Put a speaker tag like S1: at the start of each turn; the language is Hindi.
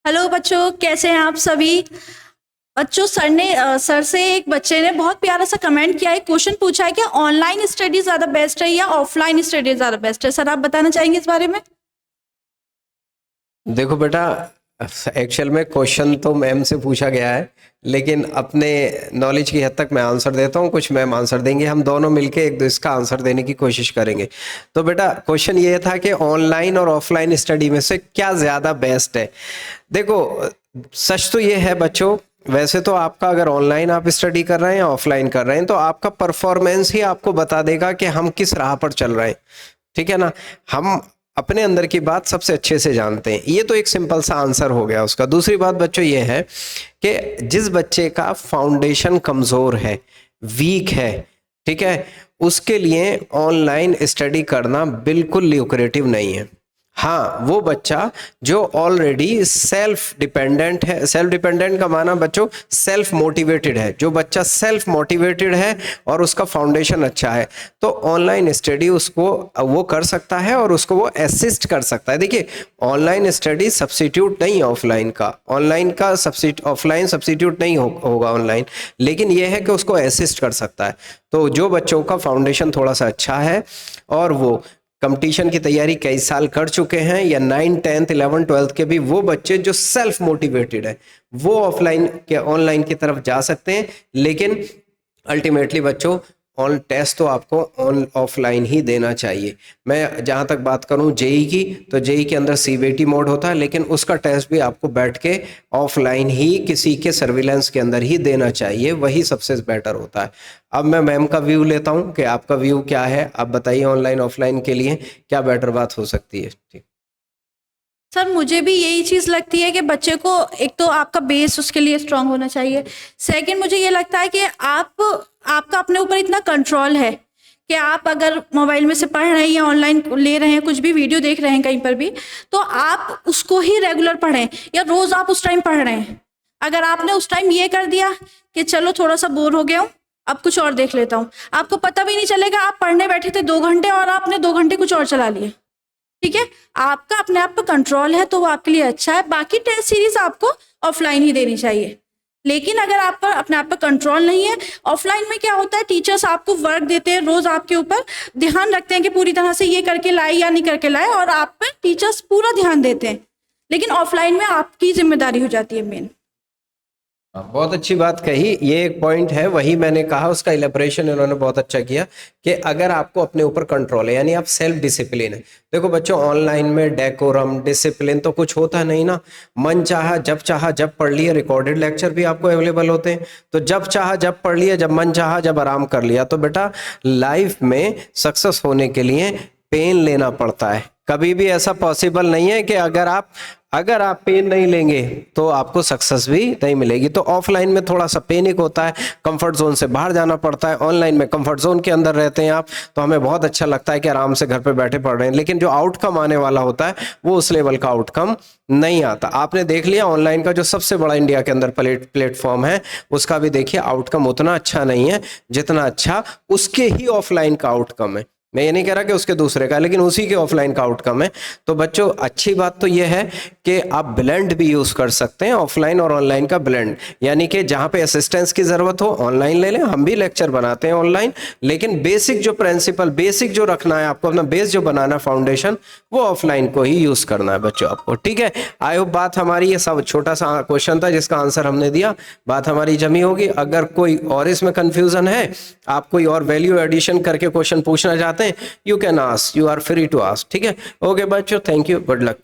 S1: हेलो बच्चों, कैसे हैं आप सभी। बच्चों, सर से एक बच्चे ने बहुत प्यारा सा कमेंट किया है, क्वेश्चन पूछा है कि ऑनलाइन स्टडी ज़्यादा बेस्ट है या ऑफलाइन स्टडी ज़्यादा बेस्ट है। सर, आप बताना चाहेंगे इस बारे में।
S2: देखो बेटा, एक्चुअल में क्वेश्चन तो मैम से पूछा गया है, लेकिन अपने नॉलेज की हद तक मैं आंसर देता हूँ, कुछ मैम आंसर देंगे, हम दोनों मिलके एक दूसरे का आंसर देने की कोशिश करेंगे। तो बेटा, क्वेश्चन ये था कि ऑनलाइन और ऑफलाइन स्टडी में से क्या ज़्यादा बेस्ट है। देखो, सच तो ये है बच्चों, वैसे तो आपका अगर ऑनलाइन आप स्टडी कर रहे हैं या ऑफलाइन कर रहे हैं तो आपका परफॉर्मेंस ही आपको बता देगा कि हम किस राह पर चल रहे हैं। ठीक है ना। हम अपने अंदर की बात सबसे अच्छे से जानते हैं। ये तो एक सिंपल सा आंसर हो गया उसका। दूसरी बात बच्चों ये है कि जिस बच्चे का फाउंडेशन कमज़ोर है, वीक है, ठीक है, उसके लिए ऑनलाइन स्टडी करना बिल्कुल ल्यूक्रेटिव नहीं है। हाँ, वो बच्चा जो ऑलरेडी सेल्फ डिपेंडेंट है, सेल्फ डिपेंडेंट का माना बच्चों सेल्फ मोटिवेटेड है, जो बच्चा सेल्फ मोटिवेटेड है और उसका फाउंडेशन अच्छा है, तो ऑनलाइन स्टडी उसको वो कर सकता है और उसको वो असिस्ट कर सकता है। देखिए, ऑनलाइन स्टडी सब्स्टिट्यूट नहीं है ऑफलाइन का, ऑनलाइन का ऑफलाइन सब्स्टिट्यूट नहीं होगा ऑनलाइन, लेकिन यह है कि उसको असिस्ट कर सकता है। तो जो बच्चों का फाउंडेशन थोड़ा सा अच्छा है और वो कंपटीशन की तैयारी कई साल कर चुके हैं, या 9, 10, 11, 12 के भी वो बच्चे जो सेल्फ मोटिवेटेड है, वो ऑफलाइन के ऑनलाइन की तरफ जा सकते हैं। लेकिन अल्टीमेटली बच्चों, ऑन टेस्ट तो आपको ऑफलाइन ही देना चाहिए। मैं जहाँ तक बात करूँ जेई की, तो जेई के अंदर सीबीटी मोड होता है, लेकिन उसका टेस्ट भी आपको बैठ के ऑफलाइन ही किसी के सर्विलेंस के अंदर ही देना चाहिए, वही सबसे बेटर होता है। अब मैं मैम का व्यू लेता हूँ कि आपका व्यू क्या है। आप बताइए, ऑनलाइन ऑफलाइन के लिए क्या बेटर बात हो सकती है। ठीक।
S1: सर, मुझे भी यही चीज़ लगती है कि बच्चे को एक तो आपका बेस उसके लिए स्ट्रांग होना चाहिए। सेकंड, मुझे ये लगता है कि आपका अपने ऊपर इतना कंट्रोल है कि आप अगर मोबाइल में से पढ़ रहे हैं या ऑनलाइन ले रहे हैं, कुछ भी वीडियो देख रहे हैं कहीं पर भी, तो आप उसको ही रेगुलर पढ़ें या रोज़ आप उस टाइम पढ़ रहे हैं। अगर आपने उस टाइम ये कर दिया कि चलो थोड़ा सा बोर हो गया हूँ, अब कुछ और देख लेता हूँ, आपको पता भी नहीं चलेगा आप पढ़ने बैठे थे 2 घंटे और आपने 2 घंटे कुछ और चला लिया। ठीक है, आपका अपने आप पर कंट्रोल है तो वो आपके लिए अच्छा है। बाकी टेस्ट सीरीज आपको ऑफलाइन ही देनी चाहिए। लेकिन अगर आपका अपने आप पर कंट्रोल नहीं है, ऑफलाइन में क्या होता है, टीचर्स आपको वर्क देते हैं, रोज आपके ऊपर ध्यान रखते हैं कि पूरी तरह से ये करके लाए या नहीं करके लाए, और आप पर टीचर्स पूरा ध्यान देते हैं। लेकिन ऑफलाइन में आपकी जिम्मेदारी हो जाती है मेन।
S2: बहुत अच्छी बात कही, ये एक पॉइंट है, वही मैंने कहा, उसका इलेबोरेशन इन्होंने बहुत अच्छा किया कि अगर आपको अपने ऊपर कंट्रोल है, यानी आप सेल्फ डिसिप्लिन है। देखो बच्चों, ऑनलाइन में डेकोरम डिसिप्लिन तो कुछ होता नहीं ना। मन चाहा जब पढ़ लिया, रिकॉर्डेड लेक्चर भी आपको अवेलेबल होते हैं, तो जब चाहा जब पढ़ लिया, जब मन चाहा जब आराम कर लिया। तो बेटा, लाइफ में सक्सेस होने के लिए पेन लेना पड़ता है। कभी भी ऐसा पॉसिबल नहीं है कि अगर आप पेन नहीं लेंगे तो आपको सक्सेस भी नहीं मिलेगी। तो ऑफलाइन में थोड़ा सा पेनिक होता है, कंफर्ट जोन से बाहर जाना पड़ता है। ऑनलाइन में कंफर्ट जोन के अंदर रहते हैं आप, तो हमें बहुत अच्छा लगता है कि आराम से घर पे बैठे पढ़ रहे हैं, लेकिन जो आउटकम आने वाला होता है वो उस लेवल का आउटकम नहीं आता। आपने देख लिया, ऑनलाइन का जो सबसे बड़ा इंडिया के अंदर प्लेटफॉर्म है, उसका भी देखिए आउटकम उतना अच्छा नहीं है जितना अच्छा उसके ही ऑफलाइन का आउटकम है। मैं ये नहीं कह रहा कि उसके दूसरे का, लेकिन उसी के ऑफलाइन का आउटकम है। तो बच्चों, अच्छी बात तो ये है कि आप ब्लेंड भी यूज कर सकते हैं, ऑफलाइन और ऑनलाइन का ब्लेंड, यानी कि जहां पे असिस्टेंस की जरूरत हो ऑनलाइन ले लें। हम भी लेक्चर बनाते हैं ऑनलाइन, लेकिन बेसिक जो प्रिंसिपल, बेसिक जो रखना है आपको, अपना बेस जो बनाना फाउंडेशन, वो ऑफलाइन को ही यूज करना है बच्चों आपको। ठीक है, आई होप बात हमारी, ये सब छोटा सा क्वेश्चन था जिसका आंसर हमने दिया, बात हमारी जमी होगी। अगर कोई और इसमें कंफ्यूजन है, आप कोई और वैल्यू एडिशन करके क्वेश्चन पूछना चाहते हैं, you can ask, you are free to ask। ठीक है, ओके बच्चों, थैंक यू, गुड लक।